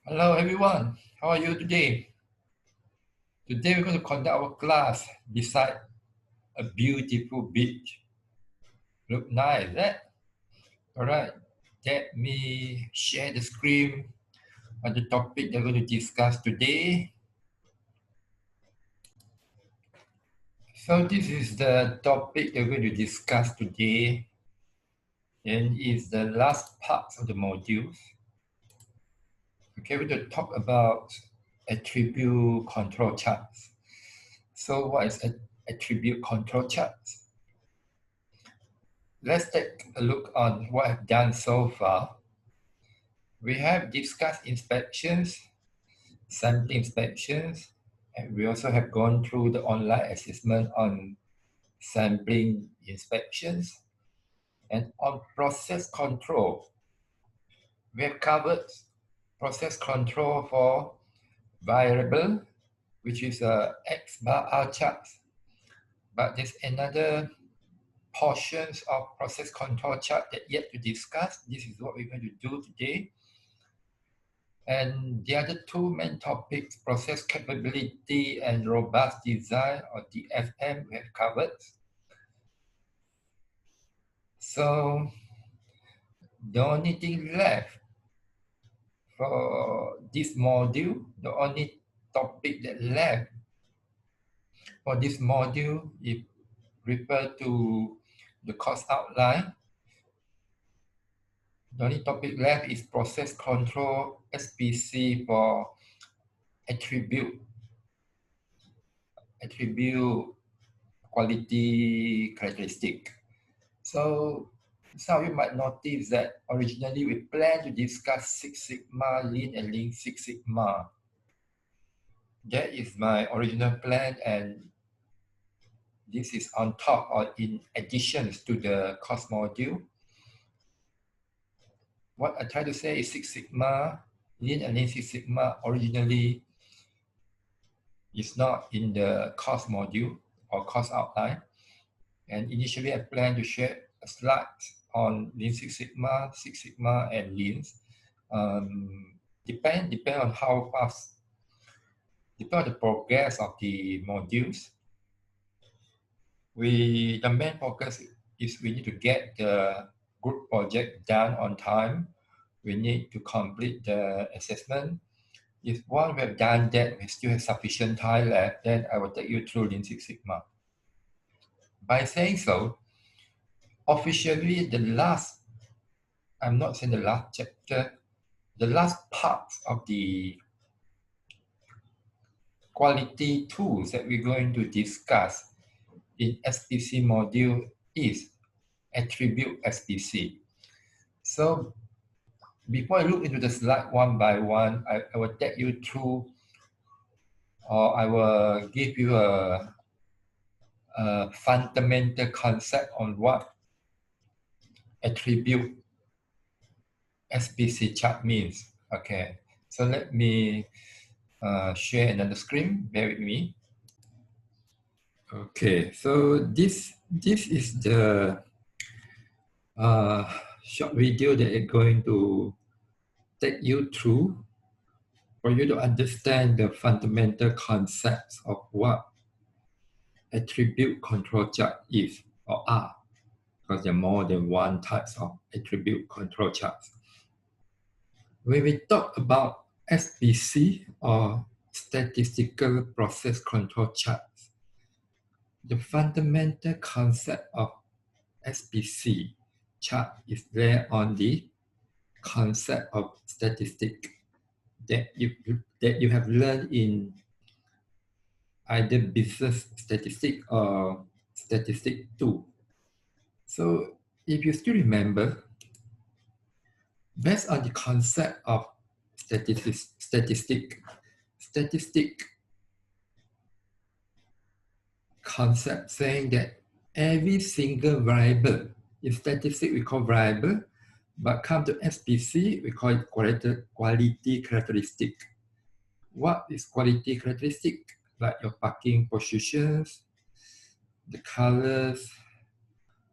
Hello everyone, how are you today? Today we're going to conduct our class beside a beautiful beach. Look nice, eh? Alright, let me share the screen on the topic we're going to discuss today. So this is the topic we're going to discuss today, and is the last part of the modules. Okay, we're going to talk about attribute control charts. So what is attribute control charts? Let's take a look on what I've done so far. We have discussed inspections, sampling inspections, and we also have gone through the online assessment on sampling inspections. And on process control, we have covered process control for variable, which is a X bar R chart. But there's another portions of process control chart that yet to discuss. This is what we're going to do today. And the other two main topics, process capability and robust design, or DFM, we have covered. So the only thing left for this module, the only topic that left for this module is refer to the course outline. The only topic left is process control SPC for attribute quality characteristic. So some of you might notice that originally we planned to discuss Six Sigma, Lean and Lean Six Sigma. That is my original plan, and this is on top or in addition to the course module. What I try to say is Six Sigma, Lean and Lean Six Sigma originally is not in the course module or course outline. And initially I planned to share a slide on Lean Six Sigma, and Leans. Depend on how fast, depend on the progress of the modules. The main focus is we need to get the group project done on time. We need to complete the assessment. If once we have done that, we still have sufficient time left, then I will take you through Lean Six Sigma. By saying so, officially the last, I'm not saying the last chapter, the last part of the quality tools that we're going to discuss in SPC module is attribute SPC. So before I look into the slide one by one, I will take you through, or I will give you a fundamental concept on what attribute SPC chart means. Okay, so let me share another screen, bear with me. Okay, so this is the short video that I'm going to take you through for you to understand the fundamental concepts of what attribute control chart is or are, because there are more than one types of attribute control charts. When we talk about SPC or statistical process control charts, the fundamental concept of SPC chart is there on the concept of statistic that you have learned in either business statistic or statistic 2. So if you still remember, based on the concept of statistic concept saying that every single variable, in statistic we call variable, but come to SPC, we call it quality characteristic. What is quality characteristic? Like your parking positions, the colors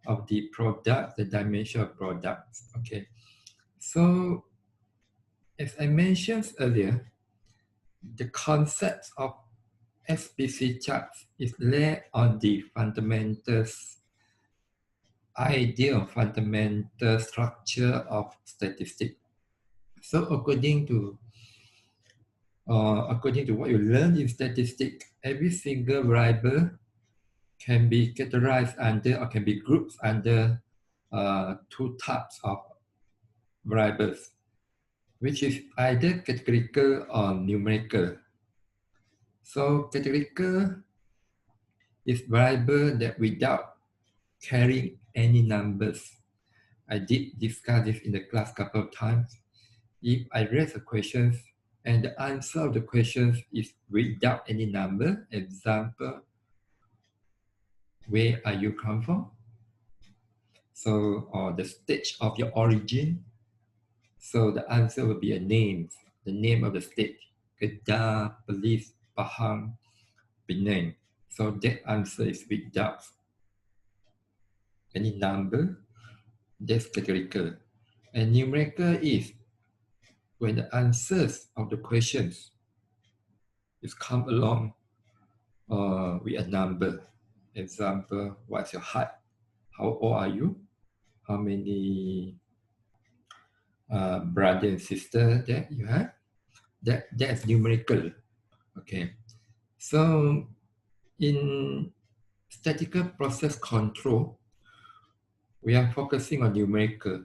of the product, the dimension of products. Okay, so as I mentioned earlier, the concept of SPC charts is laid on the fundamentals idea of fundamental structure of statistics. So according to what you learn in statistics, every single variable can be categorized under or can be grouped under two types of variables, which is either categorical or numerical. So categorical is variable that without carrying any numbers. I did discuss this in the class a couple of times. If I raise a question and the answer of the question is without any number, example, where are you come from? So, or the stage of your origin. So the answer will be a name, the name of the state, Kedah, Perlis, Pahang, Penang. So that answer is without any number. That's categorical. And numerical is when the answers of the questions is come along with a number. Example, what's your height? How old are you? How many brother and sister that you have? That's numerical. Okay. So in statistical process control, we are focusing on numerical.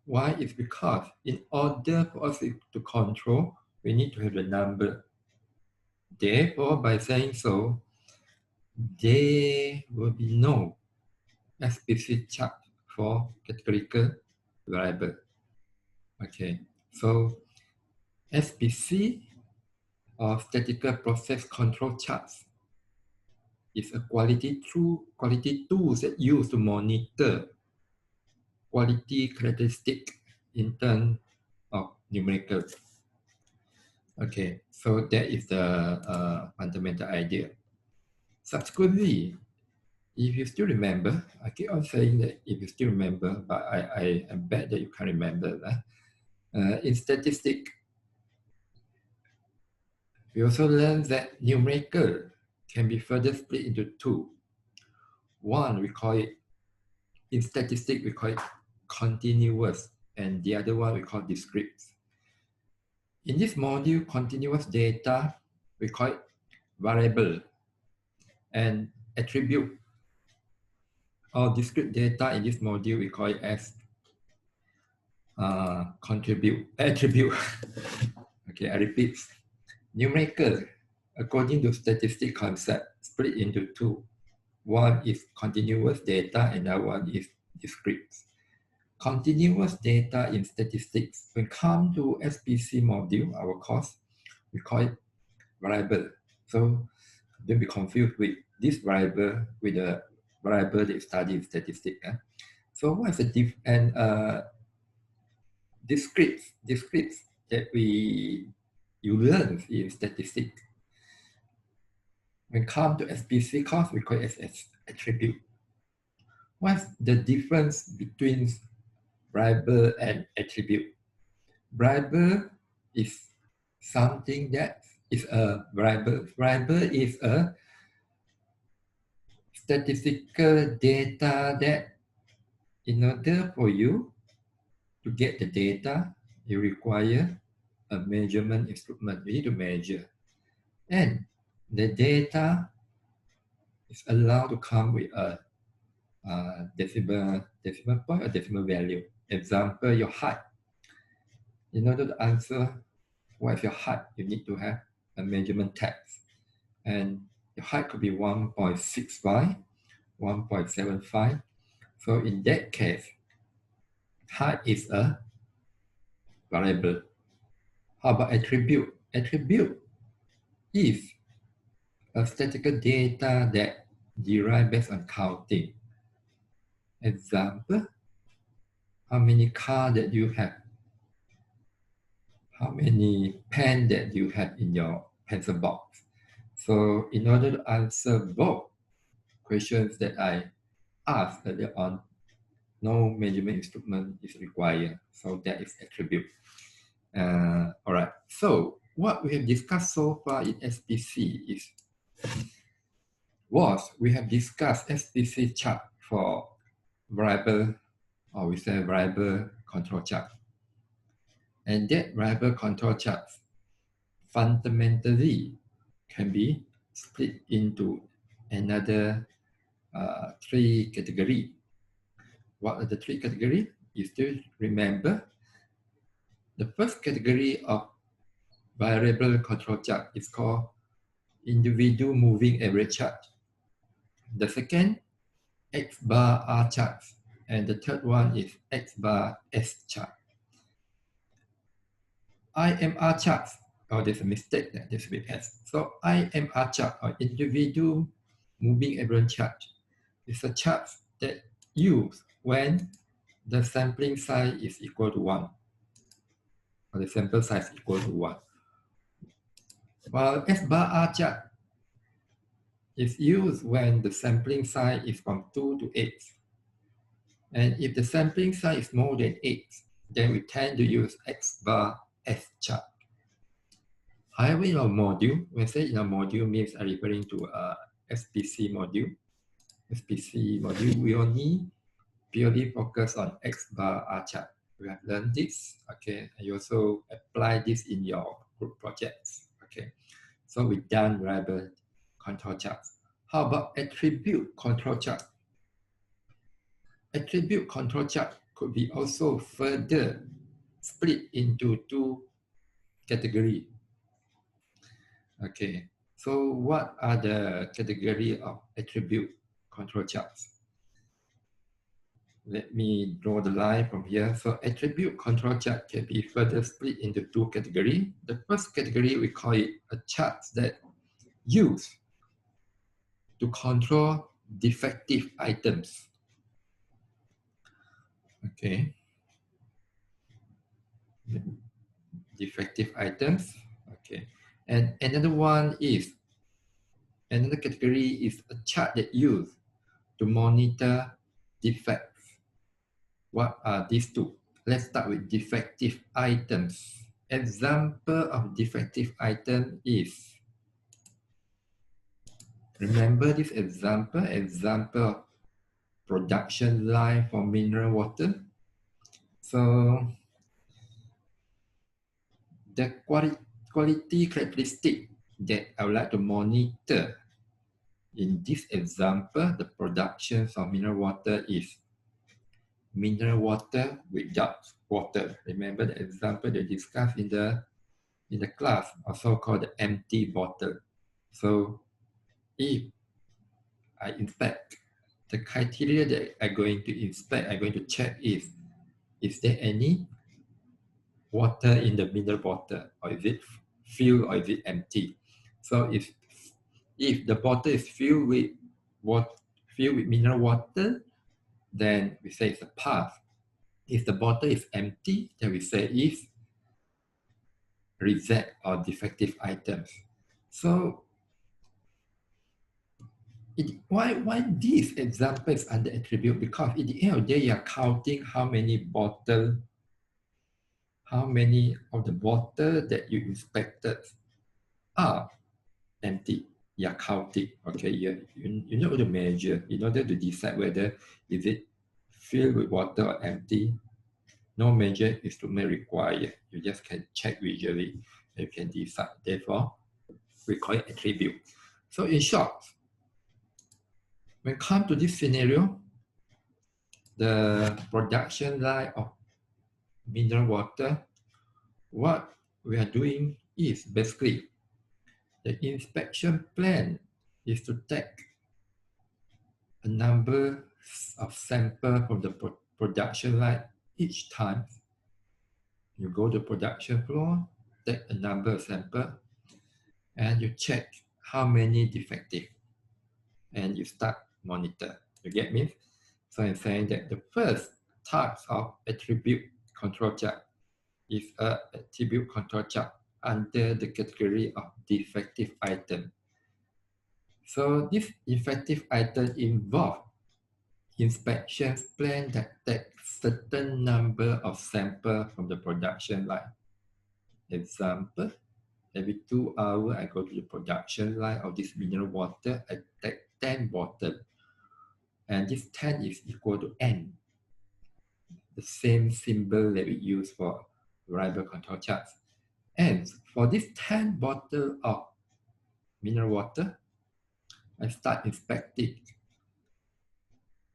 Why? It's because in order for us to control, we need to have the number. Therefore, by saying so, there will be no SPC chart for categorical variable. Okay, so SPC or statistical process control charts is a quality tools that used to monitor quality characteristic in terms of numerical. Okay, so that is the fundamental idea. Subsequently, if you still remember, I keep on saying that if you still remember, but I bet that you can't remember that. In statistics, we also learned that numerical can be further split into two. One, we call it, in statistics, we call it continuous, and the other one we call discrete. In this module, continuous data, we call it variable, and attribute or discrete data in this module, we call it as attribute. Okay, I repeat. Numerical, according to statistic concept, split into two. One is continuous data and that one is discrete. Continuous data in statistics, when come to SPC module, our course, we call it variable. So don't be confused with this variable with the variable that you study in statistics. So what is the discrete that you learn in statistics? When come to SPC course, we call it as attribute. What's the difference between variable and attribute? Variable is something that is a variable. Variable is a statistical data that in order for you to get the data, you require a measurement instrument. You need to measure. And the data is allowed to come with a decimal point or decimal value. Example, your height. In order to answer what is your height, you need to have a measurement text. And your height could be 1.65, 1.75. So in that case, height is a variable. How about attribute? Attribute is a statistical data that derived based on counting. Example, how many cars that you have, how many pens that you have in your pencil box. So in order to answer both questions that I asked earlier on, no measurement instrument is required. So that is attribute. So what we have discussed so far in SPC we have discussed SPC chart for variable, or we say variable control chart. And that variable control chart fundamentally can be split into another three categories. What are the three categories? You still remember? The first category of variable control chart is called individual moving average chart. The second, X bar R chart. And the third one is X bar S chart. IMR chart, oh, there's a mistake there, there's with S. So IMR chart, or individual moving average chart, is a chart that used when the sampling size is equal to 1, or the sample size equal to 1. While S bar R chart is used when the sampling size is from 2 to 8. And if the sampling size is more than 8, then we tend to use X bar S chart. However, in our module, when I say in our module means I'm referring to a SPC module. SPC module, we only purely focus on X bar R chart. We have learned this, okay, and you also apply this in your group projects, okay. So we done variable control charts. How about attribute control chart? Attribute control chart could be also further split into two categories. Okay, so what are the category of attribute control charts? Let me draw the line from here. So attribute control chart can be further split into two categories. The first category, we call it a chart that used to control defective items. Okay. Defective items. Okay. And another category is a chart that used to monitor defects. What are these two? Let's start with defective items. Example of defective item is, remember this example of production line for mineral water. So the quality characteristic that I would like to monitor in this example, the production of mineral water, is mineral water without water. Remember the example they discussed in the class, also called the empty bottle. So if I inspect, the criteria that I'm going to inspect, I'm going to check is there any water in the mineral bottle, or is it filled, or is it empty? So if the bottle is filled with mineral water, then we say it's a pass. If the bottle is empty, then we say it's reject or defective items. So why this example is under attribute? Because at the end of the day, you're counting how many of the bottle that you inspected are empty. You're counting, okay? You know to measure in order to decide whether is it filled with water or empty. No measure is to required. You just can check visually and you can decide. Therefore, we call it attribute. So in short, when it comes to this scenario, the production line of mineral water, what we are doing is basically the inspection plan is to take a number of samples from the production line each time. You go to production floor, take a number of samples, and you check how many defective, and you start monitor. You get me? So I'm saying that the first type of attribute control chart is a attribute control chart under the category of defective item. So this defective item involve inspection plan that takes certain number of samples from the production line. Example, every 2 hours I go to the production line of this mineral water, I take 10 bottles, and this 10 is equal to N, the same symbol that we use for variable control charts. And for this 10 bottles of mineral water, I start inspecting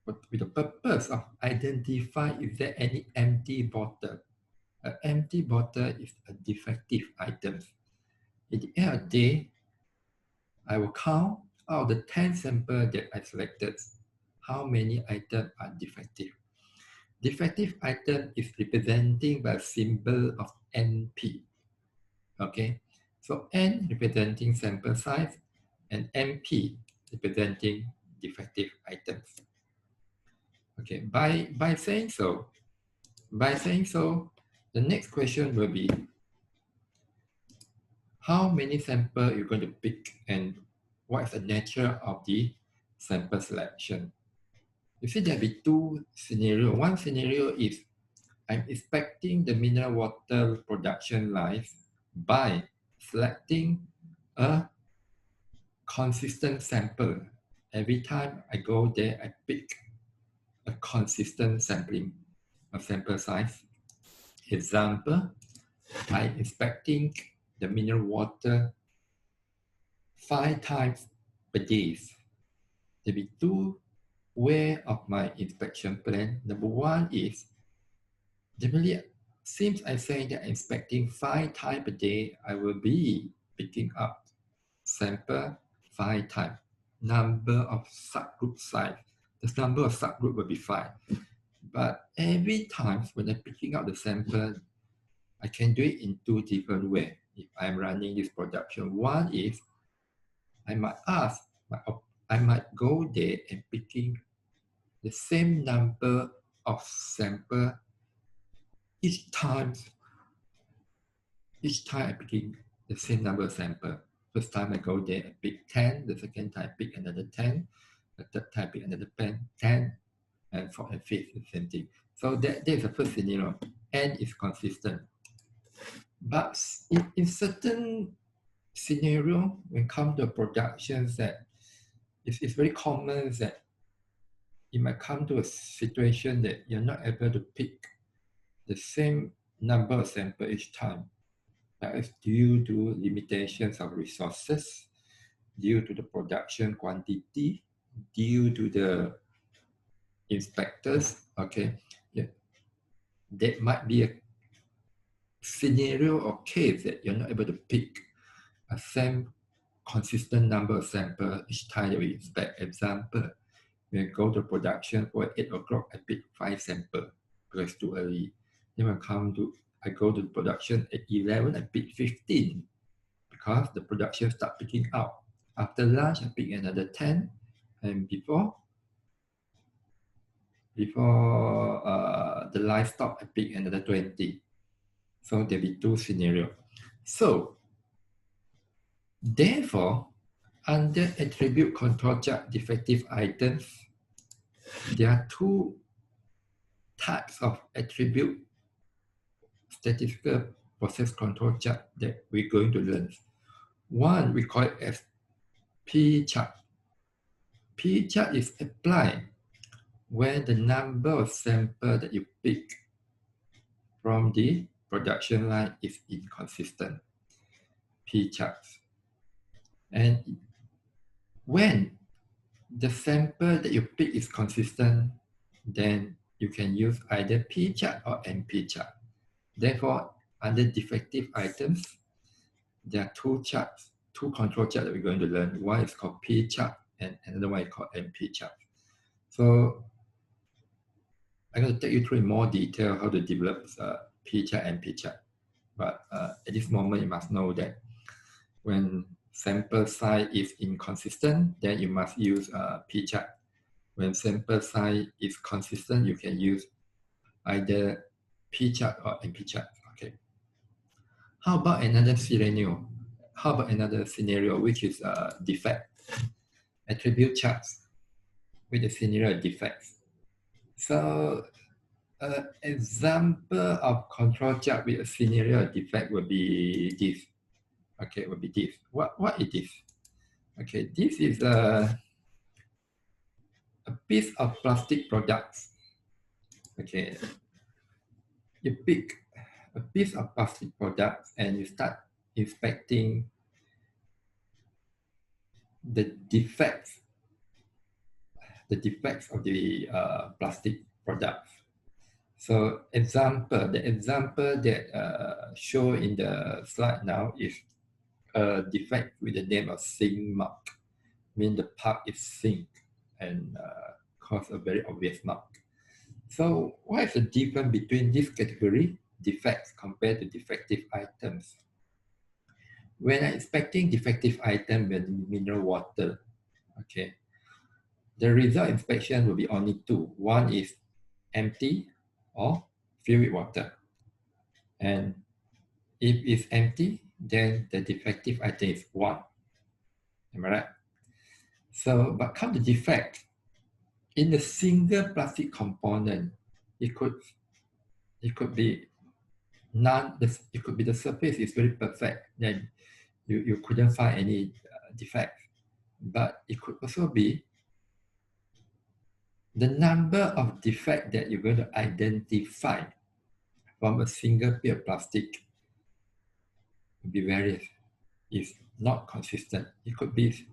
with the purpose of identifying if there any empty bottle. An empty bottle is a defective item. At the end of the day, I will count out of the 10 samples that I selected, how many items are defective. Defective item is representing by a symbol of NP. Okay, so N representing sample size and MP representing defective items. Okay, by saying so, the next question will be how many samples you're going to pick and what is the nature of the sample selection. You see there'll be two scenarios. One scenario is I'm inspecting the mineral water production lines by selecting a consistent sample. Every time I go there, I pick a consistent sampling of sample size. Example, I'm inspecting the mineral water 5 times per day. There will be two ways of my inspection plan. Number one is, generally, since I say that I'm inspecting 5 times per day, I will be picking up sample 5 times. Number of subgroup size. The number of subgroup will be 5. But every time when I'm picking up the sample, I can do it in 2 different ways. If I'm running this production, one is I might go there and picking the same number of sample each time I'm picking the same number of sample. First time I go there, I pick 10. The second time I pick another 10. The third time I pick another 10. And fourth and fifth, the same thing. So that is the first scenario. N is consistent. But in certain scenario, when it comes to productions, that it's very common that you might come to a situation that you're not able to pick the same number of samples each time. That is due to limitations of resources, due to the production quantity, due to the inspectors. Okay, yeah. There might be a scenario or case that you're not able to pick a same consistent number of samples each time that we inspect. Example, when I go to production for 8 o'clock, I pick 5 samples because it's too early. Then when I go to production at 11, I pick 15 because the production start picking up. After lunch, I pick another 10, and before the livestock, I pick another 20. So there'll be 2 scenarios. So therefore, under attribute control chart defective items, there are 2 types of attribute statistical process control chart that we're going to learn. One, we call it as P chart. P chart is applied when the number of samples that you pick from the production line is inconsistent. P charts. And when the sample that you pick is consistent, then you can use either P chart or NP chart. Therefore, under defective items, there are 2 charts, 2 control charts that we're going to learn. One is called P chart and another one is called NP chart. So I'm going to take you through in more detail how to develop P chart and NP chart. But at this moment, you must know that when sample size is inconsistent, then you must use P chart. When sample size is consistent, you can use either P chart or NP chart. Okay. How about another scenario? How about another scenario which is defect? Attribute charts with the scenario defects. So example of control chart with a scenario defect will be this. Okay, will be this. What it is? Okay, this is a piece of plastic products. Okay, you pick a piece of plastic products and you start inspecting the defects, of the plastic products. So the example that show in the slide now is a defect with the name of sink mark. Mean the part is sink and cause a very obvious mark. So what is the difference between this category, defects, compared to defective items? When I'm inspecting defective item with mineral water, okay, the result inspection will be only two. One is empty or filled with water. And if it's empty, then the defective item is one. Am I right? So, but come to defect, in a single plastic component, it could be none. It could be the surface is very perfect, then you couldn't find any defect. But it could also be the number of defect that you're going to identify from a single piece of plastic will be various. It's not consistent. It could be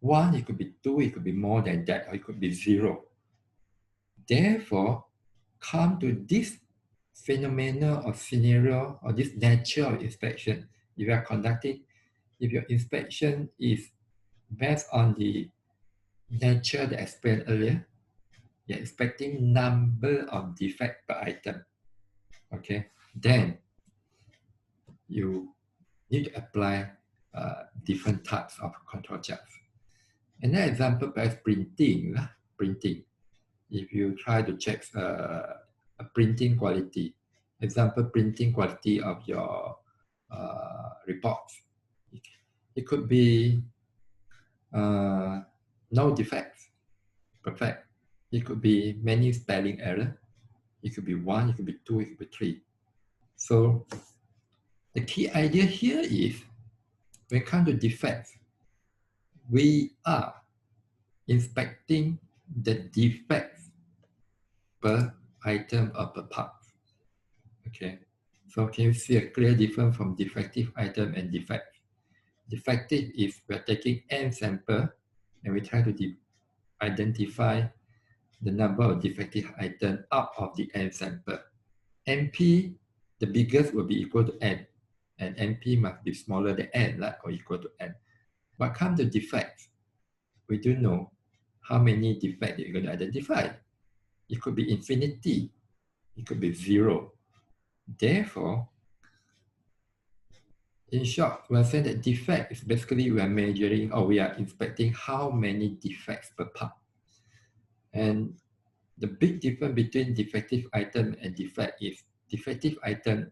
one, it could be two, it could be more than that, or it could be zero. Therefore, come to this phenomenon or scenario or this nature of inspection. If you are conducting, if your inspection is based on the nature that I explained earlier, you're expecting number of defect per item. Okay, then you need to apply different types of control charts. Another example perhaps printing. Printing. If you try to check a printing quality, example printing quality of your reports, it could be no defects, perfect. It could be many spelling error. It could be one, it could be two, it could be three. So the key idea here is when it comes to defects, we are inspecting the defects per item or per part. Okay, so can you see a clear difference from defective item and defect? Defective is we're taking n sample and we try to identify the number of defective items out of the n sample. NP, the biggest will be equal to n, and NP must be smaller than n, like, or equal to n. What comes to defects? We don't know how many defects you're going to identify. It could be infinity, it could be zero. Therefore, in short, we're saying that defect is basically we are measuring or we are inspecting how many defects per part. And the big difference between defective item and defect is defective item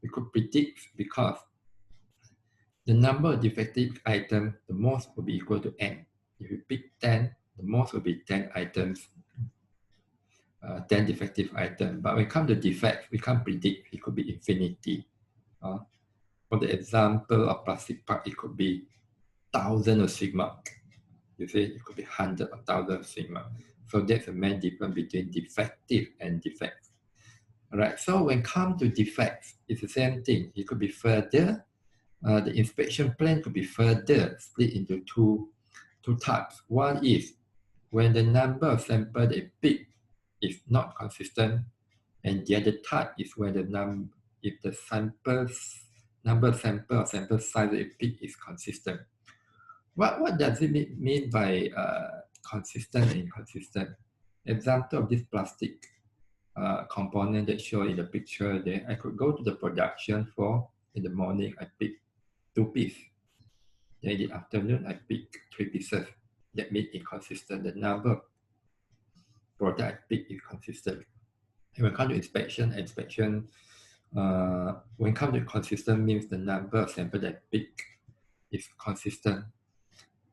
we could predict because the number of defective items, the most will be equal to n. If you pick 10, the most will be 10 items, 10 defective items. But when it comes to defect, we can't predict. It could be infinity. For the example of plastic part, it could be thousands of sigma. You see, it could be hundreds of thousands of sigma. So that's the main difference between defective and defect. All right, so when it comes to defects, it's the same thing. It could be further, the inspection plan could be further split into two types. One is when the number of samples they pick is not consistent, and the other type is when if the number of samples or sample size they pick is consistent. What does it mean by consistent and inconsistent? Example of this plastic component that show in the picture there, I could go to the production for in the morning, I pick 2 pieces. Then in the afternoon, I pick 3 pieces. That means inconsistent. The number of product I pick is consistent. And when it comes to inspection, when it comes to consistent means the number of samples that I pick is consistent.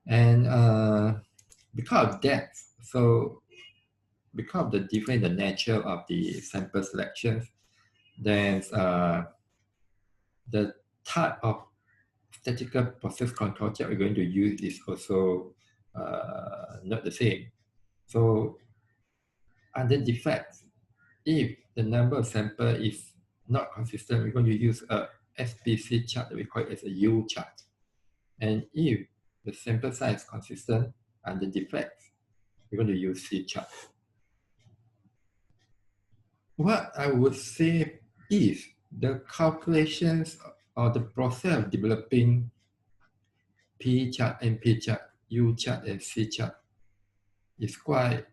And because of that, so because of the different the nature of the sample selection, then the type of statistical process control chart we're going to use is also not the same. So under defects, if the number of sample is not consistent, we're going to use a SPC chart that we call it as a U chart. And if the sample size is consistent under defects, we're going to use C chart. What I would say is the calculations or the process of developing P chart, NP chart, U chart, and C chart is quite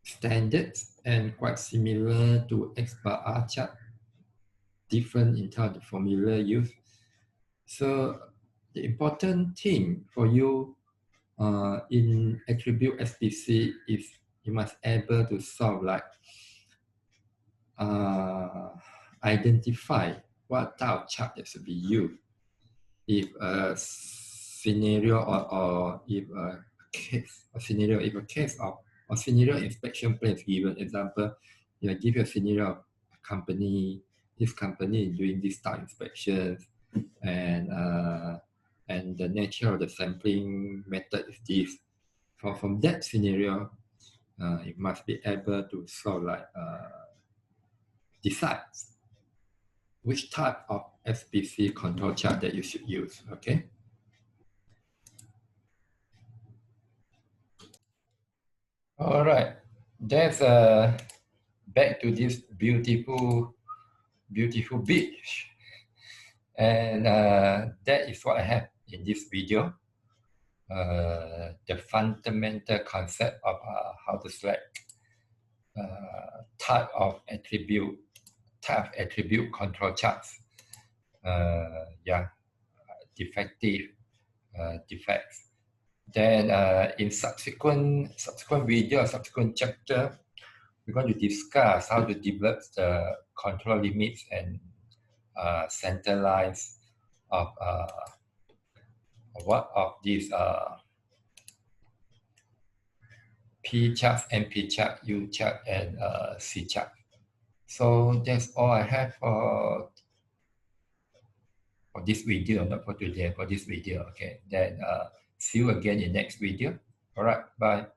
standard and quite similar to X bar R chart, different in terms of the formula used. So the important thing for you in attribute SPC is you must able to solve like identify what type of chart that should be used. If a scenario or if a case, a scenario, if a case of a scenario inspection plan is given, example, you give you a scenario of a company, this company is doing this type of inspections, and the nature of the sampling method is this. From that scenario, you must be able to sort of like decide which type of SPC control chart that you should use, okay? All right, that's back to this beautiful beach. And that is what I have in this video. The fundamental concept of how to select type of attribute control charts. Defective, defects. Then in subsequent video, subsequent chapter, we're going to discuss how to develop the control limits and center lines of what of these P chart, NP chart, U chart, and C chart. So that's all I have for this video, not for today, for this video. Okay, then see you again in next video. All right, bye.